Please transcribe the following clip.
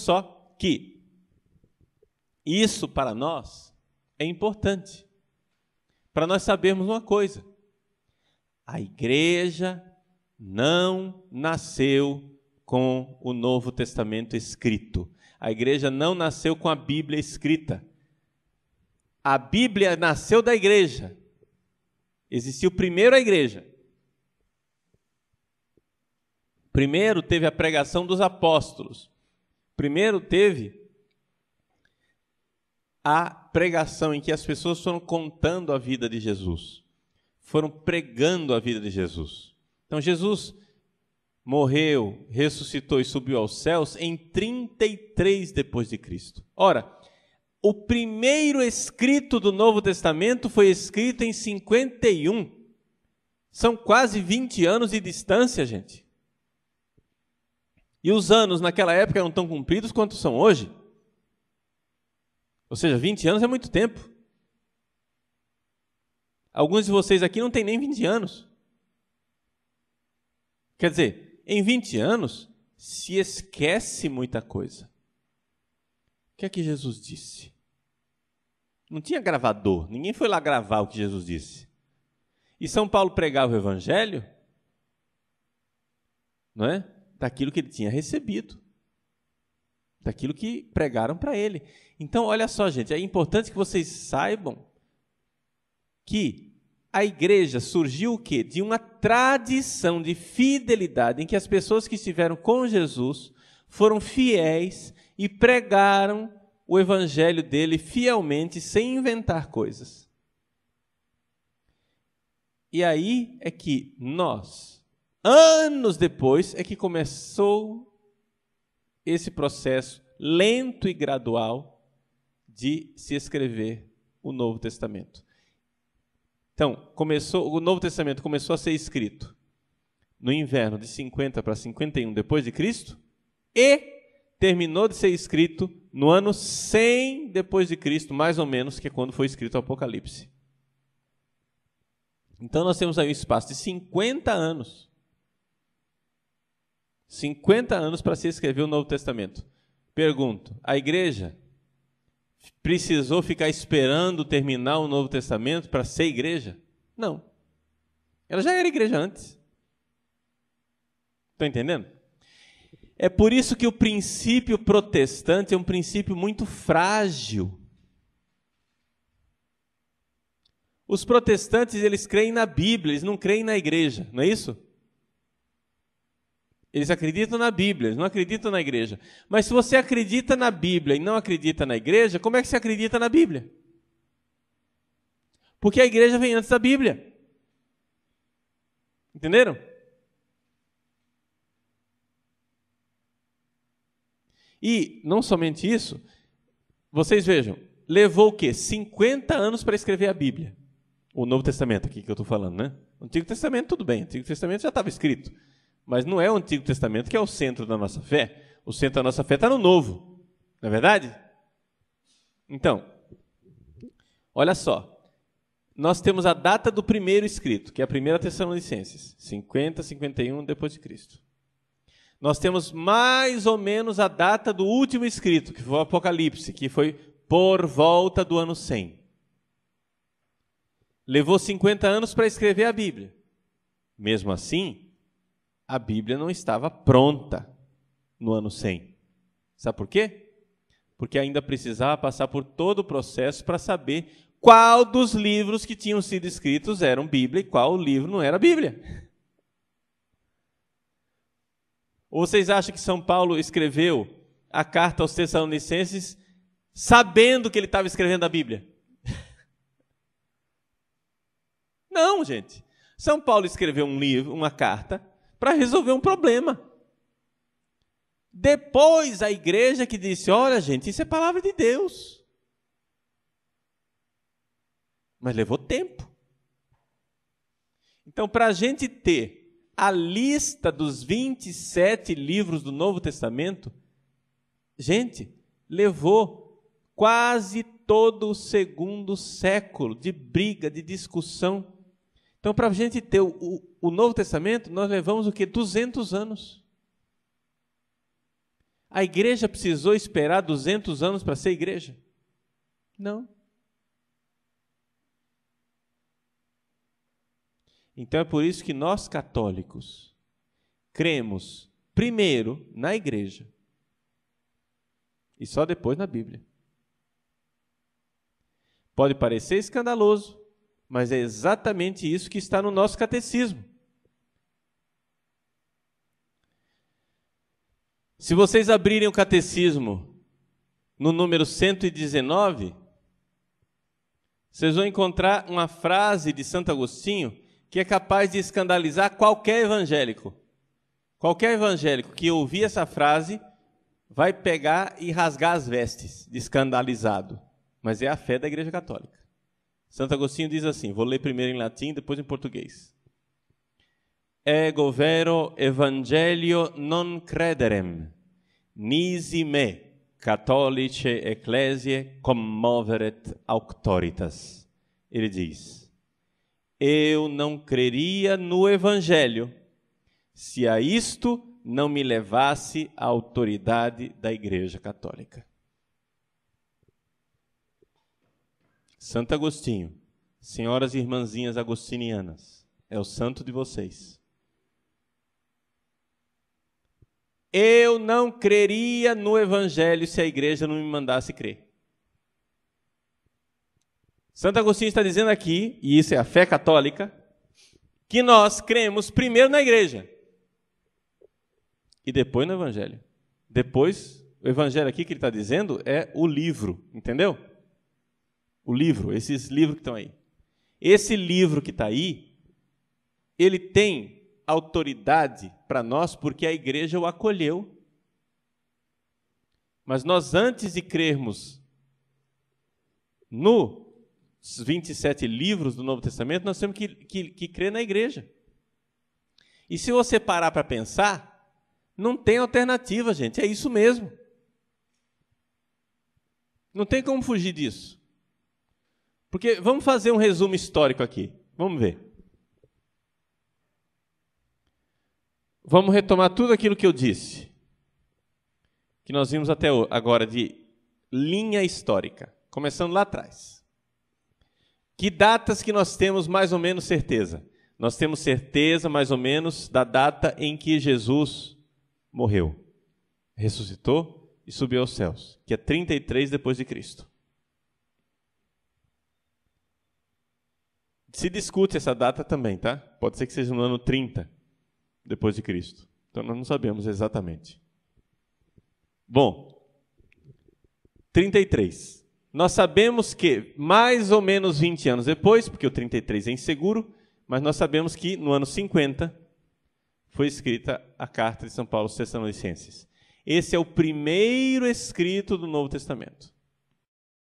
só que isso para nós é importante, para nós sabermos uma coisa: a igreja não nasceu com o Novo Testamento escrito. A igreja não nasceu com a Bíblia escrita. A Bíblia nasceu da igreja. Existiu primeiro a igreja. Primeiro teve a pregação dos apóstolos. Primeiro teve a pregação em que as pessoas foram contando a vida de Jesus. Foram pregando a vida de Jesus. Então Jesus morreu, ressuscitou e subiu aos céus em 33 depois de Cristo. Ora, o primeiro escrito do Novo Testamento foi escrito em 51. São quase 20 anos de distância, gente. E os anos naquela época eram tão compridos quanto são hoje. Ou seja, 20 anos é muito tempo. Alguns de vocês aqui não têm nem 20 anos. Quer dizer, em 20 anos se esquece muita coisa. O que é que Jesus disse? Não tinha gravador, ninguém foi lá gravar o que Jesus disse. E São Paulo pregava o Evangelho, não é? Daquilo que ele tinha recebido, daquilo que pregaram para ele. Então, olha só, gente, é importante que vocês saibam que a igreja surgiu o quê? De uma tradição de fidelidade em que as pessoas que estiveram com Jesus foram fiéis e pregaram o evangelho dele fielmente, sem inventar coisas. E aí é que nós, anos depois, é que começou esse processo lento e gradual de se escrever o Novo Testamento. Então, o Novo Testamento começou a ser escrito no inverno de 50 para 51 depois de Cristo e terminou de ser escrito no ano 100 depois de Cristo, mais ou menos, que é quando foi escrito o Apocalipse. Então nós temos aí um espaço de 50 anos. 50 anos para se escrever o Novo Testamento. Pergunto, a igreja precisou ficar esperando terminar o Novo Testamento para ser igreja? Não. Ela já era igreja antes. Estão entendendo? É por isso que o princípio protestante é um princípio muito frágil. Os protestantes, eles creem na Bíblia, eles não creem na igreja, não é isso? Eles acreditam na Bíblia, eles não acreditam na igreja. Mas se você acredita na Bíblia e não acredita na igreja, como é que você acredita na Bíblia? Porque a igreja vem antes da Bíblia. Entenderam? E não somente isso, vocês vejam, levou o quê? 50 anos para escrever a Bíblia. O Novo Testamento aqui que eu estou falando, né? O Antigo Testamento, tudo bem, o Antigo Testamento já estava escrito. Mas não é o Antigo Testamento que é o centro da nossa fé. O centro da nossa fé está no Novo. Não é verdade? Então, olha só. Nós temos a data do primeiro escrito, que é a primeira Tessalonicenses, 50, 51 depois de Cristo. Nós temos mais ou menos a data do último escrito, que foi o Apocalipse, que foi por volta do ano 100. Levou 50 anos para escrever a Bíblia. Mesmo assim, a Bíblia não estava pronta no ano 100. Sabe por quê? Porque ainda precisava passar por todo o processo para saber qual dos livros que tinham sido escritos eram Bíblia e qual livro não era Bíblia. Ou vocês acham que São Paulo escreveu a carta aos Tessalonicenses sabendo que ele estava escrevendo a Bíblia? Não, gente. São Paulo escreveu um livro, uma carta, para resolver um problema. Depois a igreja que disse, olha gente, isso é palavra de Deus. Mas levou tempo. Então, para a gente ter a lista dos 27 livros do Novo Testamento, gente, levou quase todo o segundo século de briga, de discussão. Então, para a gente ter o Novo Testamento, nós levamos o quê? 200 anos. A igreja precisou esperar 200 anos para ser igreja? Não. Então é por isso que nós católicos cremos primeiro na igreja e só depois na Bíblia. Pode parecer escandaloso, mas é exatamente isso que está no nosso catecismo. Se vocês abrirem o catecismo no número 119, vocês vão encontrar uma frase de Santo Agostinho que é capaz de escandalizar qualquer evangélico. Qualquer evangélico que ouvir essa frase vai pegar e rasgar as vestes de escandalizado. Mas é a fé da Igreja Católica. Santo Agostinho diz assim, vou ler primeiro em latim, depois em português. Ego vero evangelio non crederem, nisi me, catholice ecclesiae, commoveret auctoritas. Ele diz, eu não creria no evangelho, se a isto não me levasse a autoridade da Igreja Católica. Santo Agostinho, senhoras e irmãzinhas agostinianas, é o santo de vocês. Eu não creria no evangelho se a igreja não me mandasse crer. Santo Agostinho está dizendo aqui, e isso é a fé católica, que nós cremos primeiro na igreja e depois no evangelho. Depois, o evangelho aqui que ele está dizendo é o livro, entendeu? O livro, esses livros que estão aí. Esse livro que está aí, ele tem autoridade para nós porque a igreja o acolheu. Mas nós, antes de crermos nos 27 livros do Novo Testamento, nós temos que crer na igreja. E se você parar para pensar, não tem alternativa, gente, é isso mesmo. Não tem como fugir disso. Porque vamos fazer um resumo histórico aqui. Vamos ver. Vamos retomar tudo aquilo que eu disse, que nós vimos até agora de linha histórica, começando lá atrás. Que datas que nós temos mais ou menos certeza? Nós temos certeza mais ou menos da data em que Jesus morreu, ressuscitou e subiu aos céus, que é 33 depois de Cristo. Se discute essa data também, tá? Pode ser que seja no ano 30 depois de Cristo. Então nós não sabemos exatamente. Bom, 33. Nós sabemos que mais ou menos 20 anos depois, porque o 33 é inseguro, mas nós sabemos que no ano 50 foi escrita a carta de São Paulo aos Tessalonicenses. Esse é o primeiro escrito do Novo Testamento.